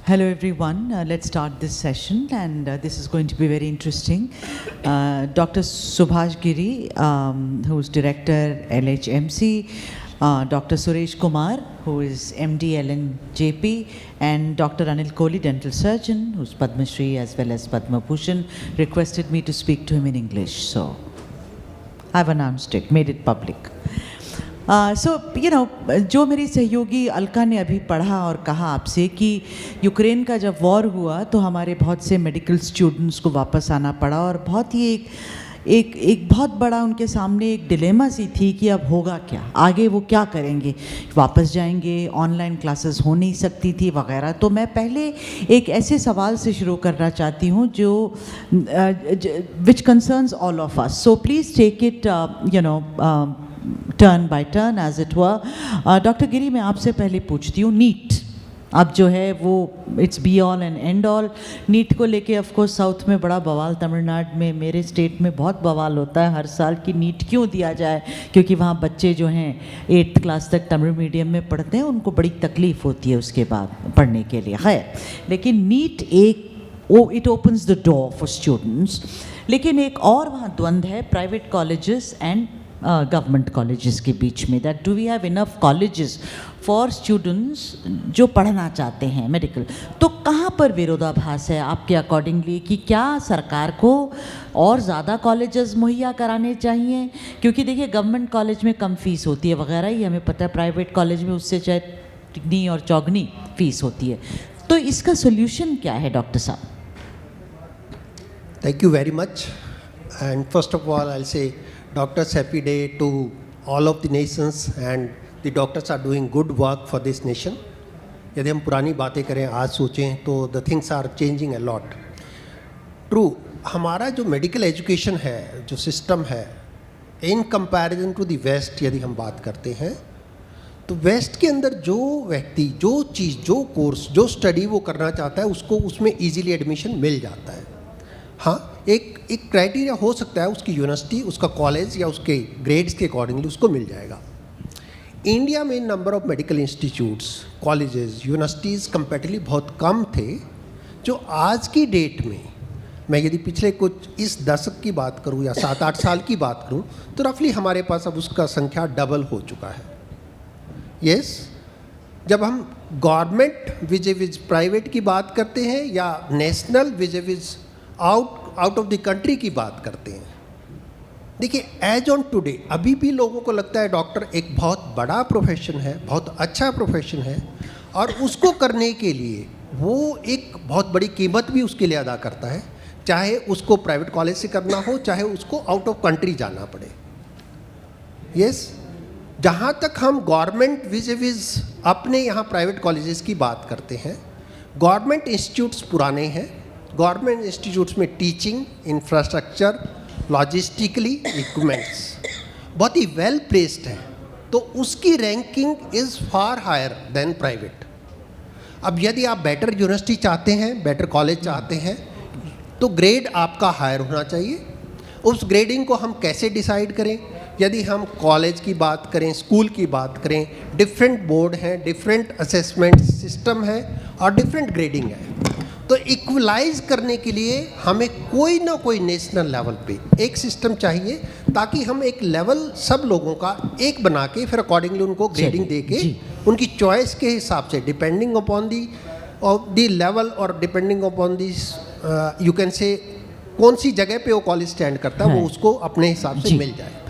Hello everyone, let's start this session and this is going to be very interesting. Dr. Subhash Giri, who's Director LHMC, Dr. Suresh Kumar, who is MD LNJP, and Dr. Anil Kohli, Dental Surgeon, who's Padma Shri as well as Padma Bhushan, requested me to speak to him in English. So I've announced it, made it public. जो मेरी सहयोगी अलका ने अभी पढ़ा और कहा आपसे कि यूक्रेन का जब वॉर हुआ तो हमारे बहुत से मेडिकल स्टूडेंट्स को वापस आना पड़ा और बहुत ही एक बहुत बड़ा उनके सामने एक डिलेमा सी थी कि अब होगा क्या, आगे वो क्या करेंगे, वापस जाएंगे, ऑनलाइन क्लासेस हो नहीं सकती थी वगैरह। तो मैं पहले एक ऐसे सवाल से शुरू करना चाहती हूँ जो which concerns all of us, so please take it turn by turn as it हुआ। डॉक्टर गिरी, मैं आपसे पहले पूछती हूँ, नीट अब जो है वो it's be all and end all. NEET को लेके ऑफ कोर्स साउथ में बड़ा बवाल, तमिलनाडु में, मेरे स्टेट में बहुत बवाल होता है हर साल कि नीट क्यों दिया जाए, क्योंकि वहाँ बच्चे जो हैं 8th क्लास तक तमिल मीडियम में पढ़ते हैं, उनको बड़ी तकलीफ़ होती है उसके बाद पढ़ने के लिए। खैर, लेकिन NEET it opens the door for students, लेकिन एक और वहाँ द्वंद्व है private colleges and government colleges के बीच में, that do we have enough colleges for students जो पढ़ना चाहते हैं मेडिकल। तो कहाँ पर विरोधाभास है आपके अकॉर्डिंगली कि क्या सरकार को और ज़्यादा कॉलेजेस मुहैया कराने चाहिए? क्योंकि देखिए गवर्नमेंट कॉलेज में कम फीस होती है वगैरह ही हमें पता है, प्राइवेट कॉलेज में उससे चाहे तिगनी और चौगनी फीस होती है। तो इसका सोल्यूशन क्या है डॉक्टर साहब? Thank you very much. And first of all, I'll say Doctors Happy Day to all of the nations, and the doctors are doing good work for this nation. यदि हम पुरानी बातें करें, आज सोचें तो the things are changing a lot. True, हमारा जो मेडिकल एजुकेशन है, जो सिस्टम है, in comparison to the west यदि हम बात करते हैं तो वेस्ट के अंदर जो व्यक्ति जो चीज़, जो कोर्स, जो स्टडी वो करना चाहता है उसको उसमें ईजीली एडमिशन मिल जाता है। हाँ, एक क्राइटेरिया हो सकता है उसकी यूनिवर्सिटी, उसका कॉलेज या उसके ग्रेड्स के अकॉर्डिंगली उसको मिल जाएगा। इंडिया में number of medical institutes, colleges, universities comparatively बहुत कम थे, जो आज की डेट में, मैं यदि पिछले कुछ इस दशक की बात करूं या 7-8 साल की बात करूं तो रफली हमारे पास अब उसका संख्या डबल हो चुका है। यस, जब हम गवर्नमेंट विज प्राइवेट की बात करते हैं या national vis out of the country की बात करते हैं, देखिए एज ऑन टुडे अभी भी लोगों को लगता है डॉक्टर एक बहुत बड़ा प्रोफेशन है, बहुत अच्छा प्रोफेशन है, और उसको करने के लिए वो एक बहुत बड़ी कीमत भी उसके लिए अदा करता है, चाहे उसको प्राइवेट कॉलेज से करना हो, चाहे उसको आउट ऑफ कंट्री जाना पड़े। यस, जहाँ तक हम गवर्नमेंट विज अपने यहाँ प्राइवेट कॉलेजेस की बात करते हैं, गवर्नमेंट इंस्टीट्यूट्स पुराने हैं, गवर्नमेंट इंस्टीट्यूट्स में टीचिंग, इंफ्रास्ट्रक्चर, लॉजिस्टिकली इक्विपमेंट्स बहुत ही वेल प्लेस्ड है, तो उसकी ranking is far higher than private. अब यदि आप बेटर यूनिवर्सिटी चाहते हैं, बेटर कॉलेज चाहते हैं, तो ग्रेड आपका हायर होना चाहिए। उस ग्रेडिंग को हम कैसे डिसाइड करें? यदि हम कॉलेज की बात करें, स्कूल की बात करें, डिफरेंट बोर्ड हैं, डिफरेंट असेसमेंट सिस्टम है और डिफरेंट ग्रेडिंग है, तो इक्वलाइज करने के लिए हमें कोई ना कोई नेशनल लेवल पे एक सिस्टम चाहिए, ताकि हम एक लेवल सब लोगों का एक बना के फिर अकॉर्डिंगली उनको ग्रेडिंग दे के उनकी चॉइस के हिसाब से, डिपेंडिंग अपॉन दी लेवल और depending upon the you can say कौन सी जगह पे वो कॉलेज स्टैंड करता है, वो उसको अपने हिसाब से मिल जाए।